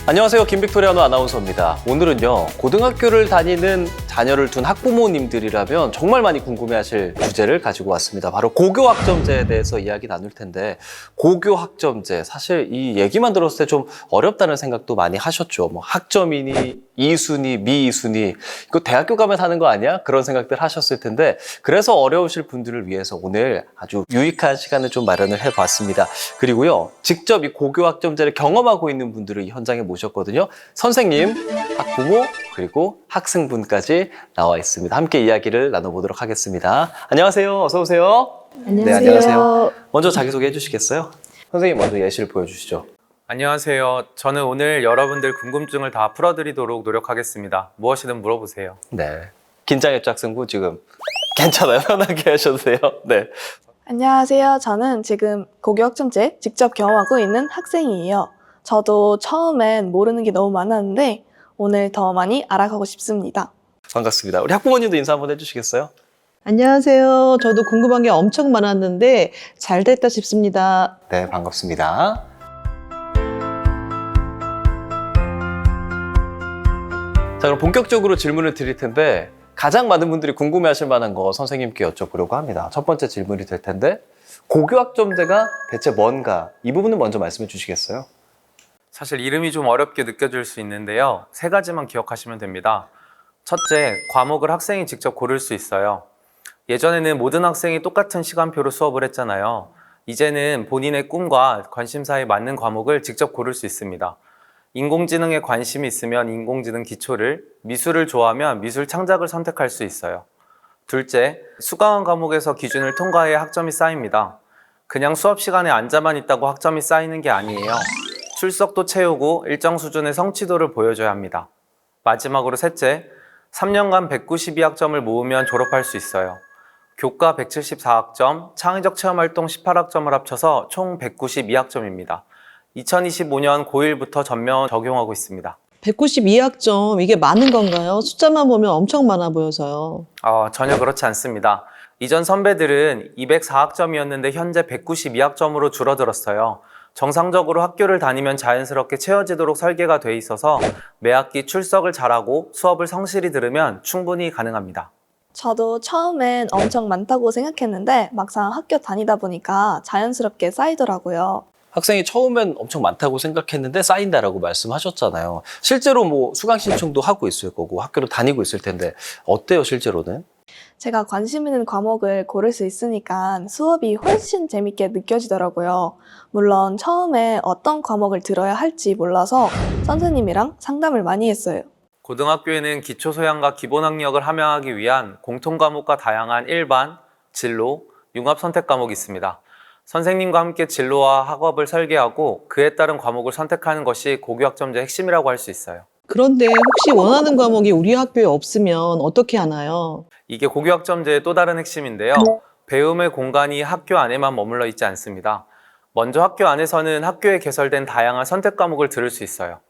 안녕하세요. 김빅토리아노 아나운서입니다. 오늘은요, 고등학교를 다니는 자녀를 둔 학부모님들이라면 정말 많이 궁금해하실 주제를 가지고 왔습니다. 바로 고교학점제에 대해서 이야기 나눌 텐데, 고교학점제, 사실 이 얘기만 들었을 때 좀 어렵다는 생각도 많이 하셨죠. 뭐 학점이니, 이순위, 미이순위, 이거 대학교 가면 하는 거 아니야? 그런 생각들 하셨을 텐데, 그래서 어려우실 분들을 위해서 오늘 아주 유익한 시간을 좀 마련을 해봤습니다. 그리고요, 직접 이 고교학점제를 경험하고 있는 분들을 이 현장에 모셨거든요. 선생님, 학부모, 그리고 학생분까지 나와 있습니다. 함께 이야기를 나눠보도록 하겠습니다. 안녕하세요. 어서 오세요. 안녕하세요. 네, 안녕하세요. 먼저 자기소개 해주시겠어요? 선생님 먼저 예시를 보여주시죠. 안녕하세요. 저는 오늘 여러분들 궁금증을 다 풀어드리도록 노력하겠습니다. 무엇이든 물어보세요. 네. 긴장했죠, 학생분? 지금 괜찮아요. 편하게 하셔도 돼요. 네. 안녕하세요. 저는 지금 고교학점제 직접 경험하고 있는 학생이에요. 저도 처음엔 모르는 게 너무 많았는데 오늘 더 많이 알아가고 싶습니다. 반갑습니다. 우리 학부모님도 인사 한번 해주시겠어요? 안녕하세요. 저도 궁금한 게 엄청 많았는데 잘 됐다 싶습니다. 네, 반갑습니다. 자, 그럼 본격적으로 질문을 드릴 텐데 가장 많은 분들이 궁금해하실 만한 거 선생님께 여쭤보려고 합니다. 첫 번째 질문이 될 텐데 고교학점제가 대체 뭔가 이 부분을 먼저 말씀해 주시겠어요? 사실 이름이 좀 어렵게 느껴질 수 있는데요. 세 가지만 기억하시면 됩니다. 첫째, 과목을 학생이 직접 고를 수 있어요. 예전에는 모든 학생이 똑같은 시간표로 수업을 했잖아요. 이제는 본인의 꿈과 관심사에 맞는 과목을 직접 고를 수 있습니다. 인공지능에 관심이 있으면 인공지능 기초를, 미술을 좋아하면 미술 창작을 선택할 수 있어요. 둘째, 수강한 과목에서 기준을 통과해야 학점이 쌓입니다. 그냥 수업 시간에 앉아만 있다고 학점이 쌓이는 게 아니에요. 출석도 채우고 일정 수준의 성취도를 보여줘야 합니다. 마지막으로 셋째, 3년간 192학점을 모으면 졸업할 수 있어요. 교과 174학점, 창의적 체험활동 18학점을 합쳐서 총 192학점입니다. 2025년 고1부터 전면 적용하고 있습니다. 192학점, 이게 많은 건가요? 숫자만 보면 엄청 많아 보여서요. 전혀 그렇지 않습니다. 이전 선배들은 204학점이었는데 현재 192학점으로 줄어들었어요. 정상적으로 학교를 다니면 자연스럽게 채워지도록 설계가 돼 있어서 매 학기 출석을 잘하고 수업을 성실히 들으면 충분히 가능합니다. 저도 처음엔 엄청 많다고 생각했는데 막상 학교 다니다 보니까 자연스럽게 쌓이더라고요. 학생이 처음엔 엄청 많다고 생각했는데 쌓인다라고 말씀하셨잖아요. 실제로 뭐 수강 신청도 하고 있을 거고 학교를 다니고 있을 텐데 어때요, 실제로는? 제가 관심 있는 과목을 고를 수 있으니까 수업이 훨씬 재밌게 느껴지더라고요. 물론 처음에 어떤 과목을 들어야 할지 몰라서 선생님이랑 상담을 많이 했어요. 고등학교에는 기초소양과 기본학력을 함양하기 위한 공통과목과 다양한 일반, 진로, 융합 선택 과목이 있습니다. 선생님과 함께 진로와 학업을 설계하고 그에 따른 과목을 선택하는 것이 고교학점제 핵심이라고 할 수 있어요. 그런데 혹시 원하는 과목이 우리 학교에 없으면 어떻게 하나요? 이게 고교학점제의 또 다른 핵심인데요. 배움의 공간이 학교 안에만 머물러 있지 않습니다. 먼저 학교 안에서는 학교에 개설된 다양한 선택 과목을 들을 수 있어요.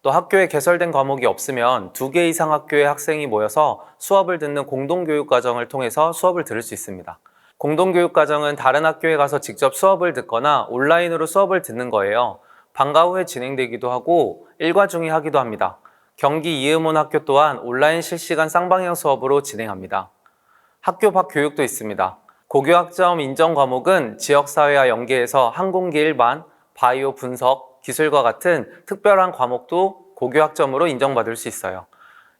또 학교에 개설된 과목이 없으면 2개 이상 학교의 학생이 모여서 수업을 듣는 공동교육과정을 통해서 수업을 들을 수 있습니다. 공동교육과정은 다른 학교에 가서 직접 수업을 듣거나 온라인으로 수업을 듣는 거예요. 방과 후에 진행되기도 하고 일과중에 하기도 합니다. 경기 이음원 학교 또한 온라인 실시간 쌍방향 수업으로 진행합니다. 학교 밖 교육도 있습니다. 고교학점 인정 과목은 지역사회와 연계해서 항공기 일반, 바이오 분석, 기술과 같은 특별한 과목도 고교학점으로 인정받을 수 있어요.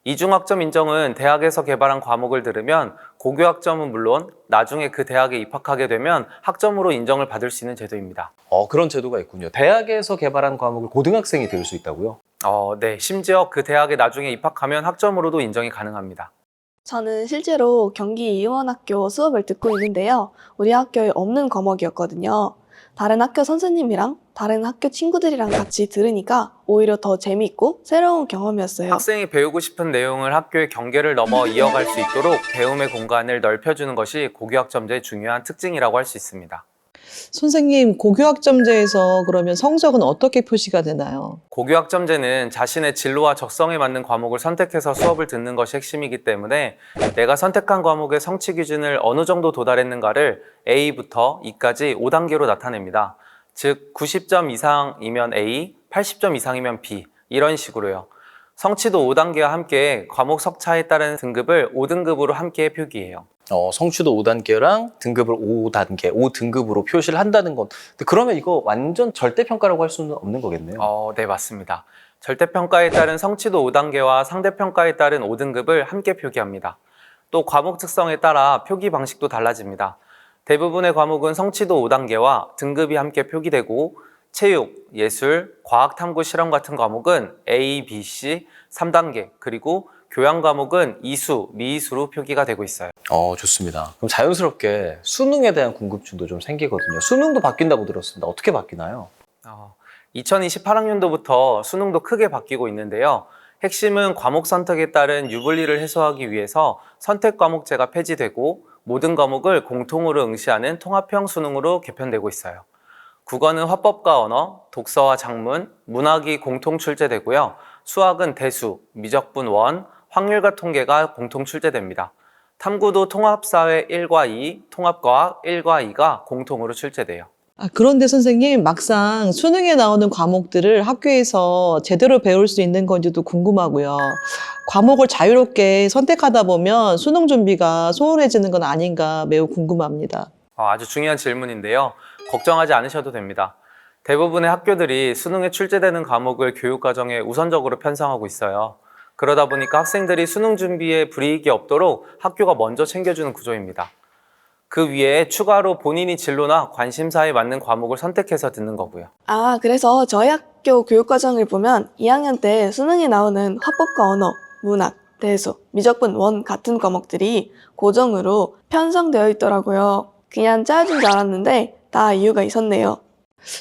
이중학점 인정은 대학에서 개발한 과목을 들으면 고교학점은 물론 나중에 그 대학에 입학하게 되면 학점으로 인정을 받을 수 있는 제도입니다. 그런 제도가 있군요. 대학에서 개발한 과목을 고등학생이 들을 수 있다고요? 네. 심지어 그 대학에 나중에 입학하면 학점으로도 인정이 가능합니다. 저는 실제로 경기 이원학교 수업을 듣고 있는데요. 우리 학교에 없는 과목이었거든요. 다른 학교 선생님이랑 다른 학교 친구들이랑 같이 들으니까 오히려 더 재미있고 새로운 경험이었어요. 학생이 배우고 싶은 내용을 학교의 경계를 넘어 이어갈 수 있도록 배움의 공간을 넓혀주는 것이 고교학점제의 중요한 특징이라고 할 수 있습니다. 선생님, 고교학점제에서 그러면 성적은 어떻게 표시가 되나요? 고교학점제는 자신의 진로와 적성에 맞는 과목을 선택해서 수업을 듣는 것이 핵심이기 때문에 내가 선택한 과목의 성취 기준을 어느 정도 도달했는가를 A부터 E까지 5단계로 나타냅니다. 즉 90점 이상이면 A, 80점 이상이면 B, 이런 식으로요. 성취도 5단계와 함께 과목 석차에 따른 등급을 5등급으로 함께 표기해요. 성취도 5단계랑 등급을 5단계, 5등급으로 표시를 한다는 건. 근데 그러면 이거 완전 절대평가라고 할 수는 없는 거겠네요. 네, 맞습니다. 절대평가에 따른 성취도 5단계와 상대평가에 따른 5등급을 함께 표기합니다. 또 과목 특성에 따라 표기 방식도 달라집니다. 대부분의 과목은 성취도 5단계와 등급이 함께 표기되고 체육, 예술, 과학, 탐구, 실험 같은 과목은 A, B, C 3단계 그리고 교양 과목은 이수, 미이수로 표기가 되고 있어요. 좋습니다. 그럼 자연스럽게 수능에 대한 궁금증도 좀 생기거든요. 수능도 바뀐다고 들었습니다. 어떻게 바뀌나요? 2028학년도부터 수능도 크게 바뀌고 있는데요. 핵심은 과목 선택에 따른 유불리를 해소하기 위해서 선택 과목제가 폐지되고 모든 과목을 공통으로 응시하는 통합형 수능으로 개편되고 있어요. 국어는 화법과 언어, 독서와 작문, 문학이 공통 출제되고요. 수학은 대수, 미적분 원, 확률과 통계가 공통 출제됩니다. 탐구도 통합사회 1과 2, 통합과학 1과 2가 공통으로 출제돼요. 그런데 선생님, 막상 수능에 나오는 과목들을 학교에서 제대로 배울 수 있는 건지도 궁금하고요. 과목을 자유롭게 선택하다 보면 수능 준비가 소홀해지는 건 아닌가 매우 궁금합니다. 아주 중요한 질문인데요. 걱정하지 않으셔도 됩니다. 대부분의 학교들이 수능에 출제되는 과목을 교육과정에 우선적으로 편성하고 있어요. 그러다 보니까 학생들이 수능 준비에 불이익이 없도록 학교가 먼저 챙겨주는 구조입니다. 그 위에 추가로 본인이 진로나 관심사에 맞는 과목을 선택해서 듣는 거고요. 그래서 저희 학교 교육과정을 보면 2학년 때 수능에 나오는 화법과 언어, 문학, 대수, 미적분 원 같은 과목들이 고정으로 편성되어 있더라고요. 그냥 짜여진 줄 알았는데 다 이유가 있었네요.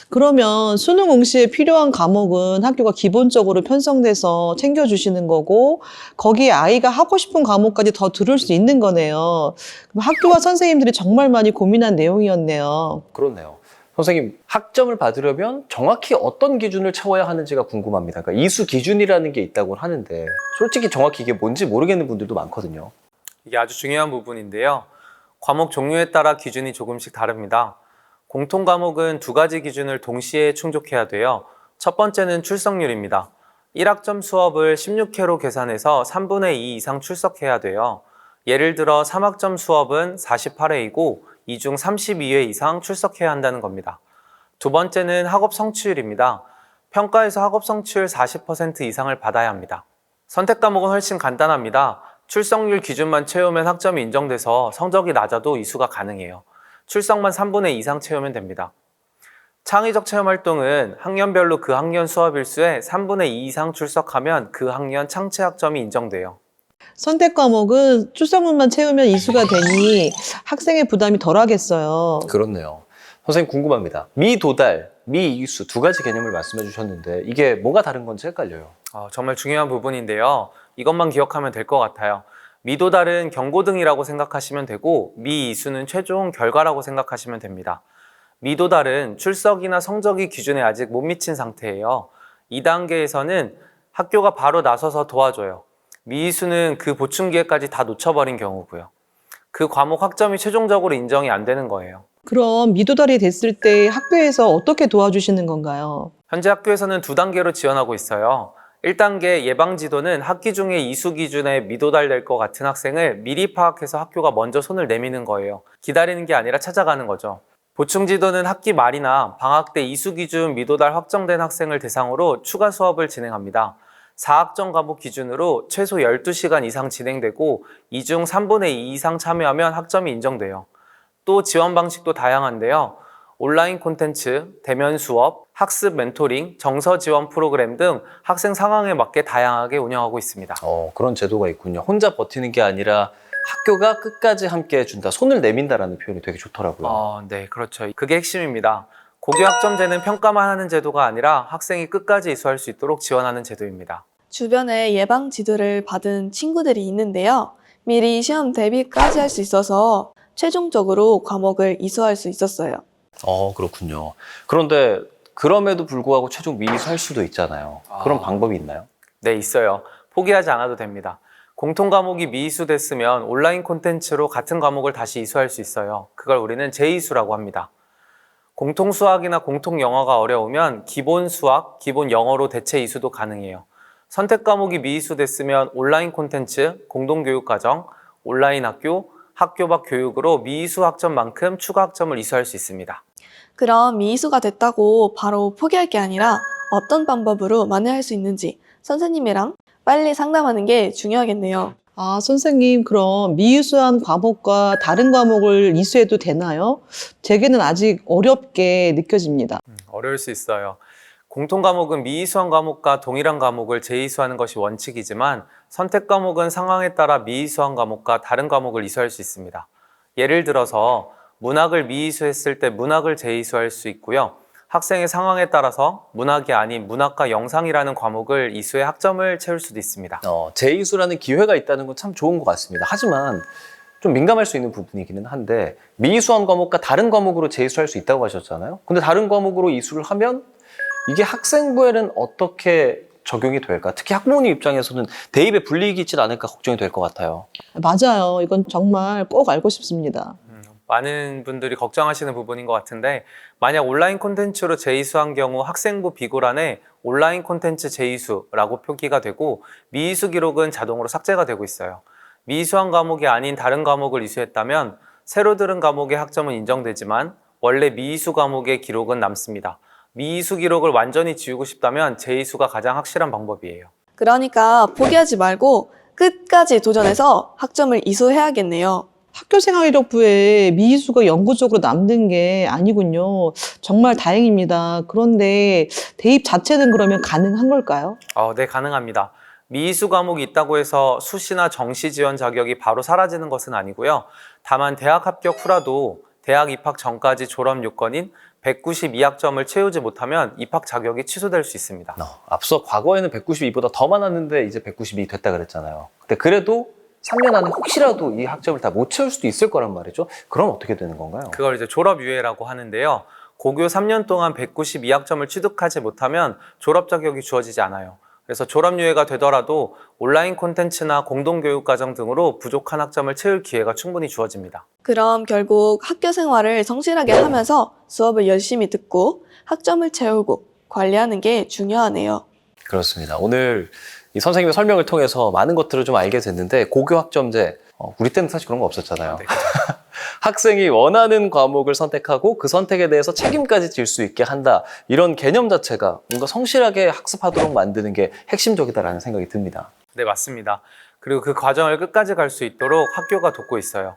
그러면 수능 응시에 필요한 과목은 학교가 기본적으로 편성돼서 챙겨주시는 거고 거기에 아이가 하고 싶은 과목까지 더 들을 수 있는 거네요. 그럼 학교와 선생님들이 정말 많이 고민한 내용이었네요. 그렇네요. 선생님, 학점을 받으려면 정확히 어떤 기준을 채워야 하는지가 궁금합니다. 그러니까 이수 기준이라는 게 있다고 하는데 솔직히 정확히 이게 뭔지 모르겠는 분들도 많거든요. 이게 아주 중요한 부분인데요. 과목 종류에 따라 기준이 조금씩 다릅니다. 공통 과목은 두 가지 기준을 동시에 충족해야 돼요. 첫 번째는 출석률입니다. 1학점 수업을 16회로 계산해서 3분의 2 이상 출석해야 돼요. 예를 들어 3학점 수업은 48회이고 이 중 32회 이상 출석해야 한다는 겁니다. 두 번째는 학업 성취율입니다. 평가에서 학업 성취율 40% 이상을 받아야 합니다. 선택 과목은 훨씬 간단합니다. 출석률 기준만 채우면 학점이 인정돼서 성적이 낮아도 이수가 가능해요. 출석만 3분의 2 이상 채우면 됩니다. 창의적 체험 활동은 학년별로 그 학년 수업 일수의 3분의 2 이상 출석하면 그 학년 창체 학점이 인정돼요. 선택 과목은 출석물만 채우면 이수가 되니 학생의 부담이 덜하겠어요. 그렇네요. 선생님 궁금합니다. 미도달, 미이수 두 가지 개념을 말씀해 주셨는데 이게 뭐가 다른 건지 헷갈려요. 정말 중요한 부분인데요. 이것만 기억하면 될 것 같아요. 미도달은 경고등이라고 생각하시면 되고 미이수는 최종 결과라고 생각하시면 됩니다. 미도달은 출석이나 성적이 기준에 아직 못 미친 상태예요. 2단계에서는 학교가 바로 나서서 도와줘요. 미이수는 그 보충기회까지 다 놓쳐버린 경우고요. 그 과목 학점이 최종적으로 인정이 안 되는 거예요. 그럼 미도달이 됐을 때 학교에서 어떻게 도와주시는 건가요? 현재 학교에서는 2단계로 지원하고 있어요. 1단계 예방지도는 학기 중에 이수 기준에 미도달될 것 같은 학생을 미리 파악해서 학교가 먼저 손을 내미는 거예요. 기다리는 게 아니라 찾아가는 거죠. 보충지도는 학기 말이나 방학 때 이수 기준 미도달 확정된 학생을 대상으로 추가 수업을 진행합니다. 4학점 과목 기준으로 최소 12시간 이상 진행되고 이 중 3분의 2 이상 참여하면 학점이 인정돼요. 또 지원 방식도 다양한데요. 온라인 콘텐츠, 대면 수업, 학습 멘토링, 정서 지원 프로그램 등 학생 상황에 맞게 다양하게 운영하고 있습니다. 그런 제도가 있군요. 혼자 버티는 게 아니라 학교가 끝까지 함께 해준다, 손을 내민다라는 표현이 되게 좋더라고요. 네, 그렇죠. 그게 핵심입니다. 고교학점제는 평가만 하는 제도가 아니라 학생이 끝까지 이수할 수 있도록 지원하는 제도입니다. 주변에 예방 지도를 받은 친구들이 있는데요. 미리 시험 대비까지 할 수 있어서 최종적으로 과목을 이수할 수 있었어요. 그렇군요. 그런데 그럼에도 불구하고 최종 미이수할 수도 있잖아요. 그런 방법이 있나요? 네, 있어요. 포기하지 않아도 됩니다. 공통 과목이 미이수됐으면 온라인 콘텐츠로 같은 과목을 다시 이수할 수 있어요. 그걸 우리는 재이수라고 합니다. 공통 수학이나 공통 영어가 어려우면 기본 수학, 기본 영어로 대체 이수도 가능해요. 선택 과목이 미이수 됐으면 온라인 콘텐츠, 공동교육과정, 온라인 학교, 학교 밖 교육으로 미이수 학점만큼 추가 학점을 이수할 수 있습니다. 그럼 미이수가 됐다고 바로 포기할 게 아니라 어떤 방법으로 만회할 수 있는지 선생님이랑 빨리 상담하는 게 중요하겠네요. 아, 선생님, 그럼 미이수한 과목과 다른 과목을 이수해도 되나요? 제게는 아직 어렵게 느껴집니다. 어려울 수 있어요. 공통 과목은 미이수한 과목과 동일한 과목을 재이수하는 것이 원칙이지만 선택 과목은 상황에 따라 미이수한 과목과 다른 과목을 이수할 수 있습니다. 예를 들어서 문학을 미이수했을 때 문학을 재이수할 수 있고요. 학생의 상황에 따라서 문학이 아닌 문학과 영상이라는 과목을 이수해 학점을 채울 수도 있습니다. 재이수라는 기회가 있다는 건 참 좋은 것 같습니다. 하지만 좀 민감할 수 있는 부분이기는 한데 미이수한 과목과 다른 과목으로 재이수할 수 있다고 하셨잖아요. 근데 다른 과목으로 이수를 하면 이게 학생부에는 어떻게 적용이 될까? 특히 학부모님 입장에서는 대입에 불이익이 있지 않을까 걱정이 될 것 같아요. 맞아요. 이건 정말 꼭 알고 싶습니다. 많은 분들이 걱정하시는 부분인 것 같은데 만약 온라인 콘텐츠로 재이수한 경우 학생부 비고란에 온라인 콘텐츠 재이수라고 표기가 되고 미이수 기록은 자동으로 삭제가 되고 있어요. 미이수한 과목이 아닌 다른 과목을 이수했다면 새로 들은 과목의 학점은 인정되지만 원래 미이수 과목의 기록은 남습니다. 미이수 기록을 완전히 지우고 싶다면 재이수가 가장 확실한 방법이에요. 그러니까 포기하지 말고 끝까지 도전해서 학점을 이수해야겠네요. 학교생활이력부에 미이수가 영구적으로 남는 게 아니군요. 정말 다행입니다. 그런데 대입 자체는 그러면 가능한 걸까요? 네, 가능합니다. 미이수 과목이 있다고 해서 수시나 정시 지원 자격이 바로 사라지는 것은 아니고요. 다만 대학 합격 후라도 대학 입학 전까지 졸업 요건인 192학점을 채우지 못하면 입학 자격이 취소될 수 있습니다. 앞서 과거에는 192보다 더 많았는데 이제 192 됐다 그랬잖아요. 근데 그래도 3년 안에 혹시라도 이 학점을 다 못 채울 수도 있을 거란 말이죠. 그럼 어떻게 되는 건가요? 그걸 이제 졸업유예라고 하는데요. 고교 3년 동안 192학점을 취득하지 못하면 졸업 자격이 주어지지 않아요. 그래서 졸업유예가 되더라도 온라인 콘텐츠나 공동교육과정 등으로 부족한 학점을 채울 기회가 충분히 주어집니다. 그럼 결국 학교 생활을 성실하게 하면서 수업을 열심히 듣고 학점을 채우고 관리하는 게 중요하네요. 그렇습니다. 오늘 이 선생님의 설명을 통해서 많은 것들을 좀 알게 됐는데 고교 학점제, 우리 때는 사실 그런 거 없었잖아요. 네. 학생이 원하는 과목을 선택하고 그 선택에 대해서 책임까지 질 수 있게 한다. 이런 개념 자체가 뭔가 성실하게 학습하도록 만드는 게 핵심적이다라는 생각이 듭니다. 네, 맞습니다. 그리고 그 과정을 끝까지 갈 수 있도록 학교가 돕고 있어요.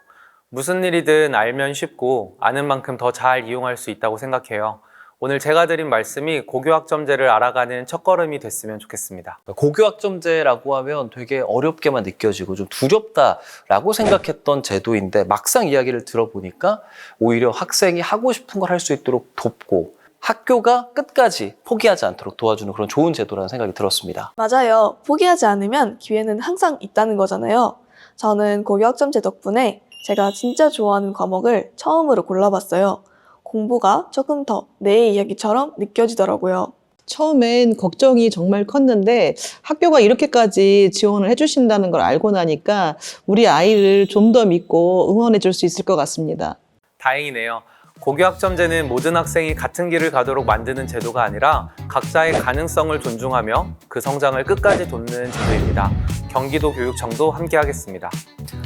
무슨 일이든 알면 쉽고 아는 만큼 더 잘 이용할 수 있다고 생각해요. 오늘 제가 드린 말씀이 고교 학점제를 알아가는 첫걸음이 됐으면 좋겠습니다. 고교 학점제라고 하면 되게 어렵게만 느껴지고 좀 두렵다라고 생각했던 제도인데 막상 이야기를 들어보니까 오히려 학생이 하고 싶은 걸 할 수 있도록 돕고 학교가 끝까지 포기하지 않도록 도와주는 그런 좋은 제도라는 생각이 들었습니다. 맞아요. 포기하지 않으면 기회는 항상 있다는 거잖아요. 저는 고교 학점제 덕분에 제가 진짜 좋아하는 과목을 처음으로 골라봤어요. 공부가 조금 더 내 이야기처럼 느껴지더라고요. 처음엔 걱정이 정말 컸는데 학교가 이렇게까지 지원을 해주신다는 걸 알고 나니까 우리 아이를 좀 더 믿고 응원해 줄 수 있을 것 같습니다. 다행이네요. 고교 학점제는 모든 학생이 같은 길을 가도록 만드는 제도가 아니라 각자의 가능성을 존중하며 그 성장을 끝까지 돕는 제도입니다. 경기도 교육청도 함께 하겠습니다.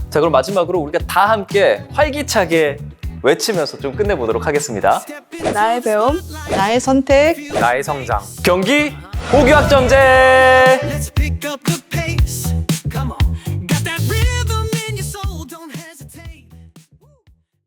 자, 그럼 마지막으로 우리가 다 함께 활기차게 외치면서 좀 끝내보도록 하겠습니다. 나의 배움, 나의 선택, 나의 성장. 경기 고교 학점제!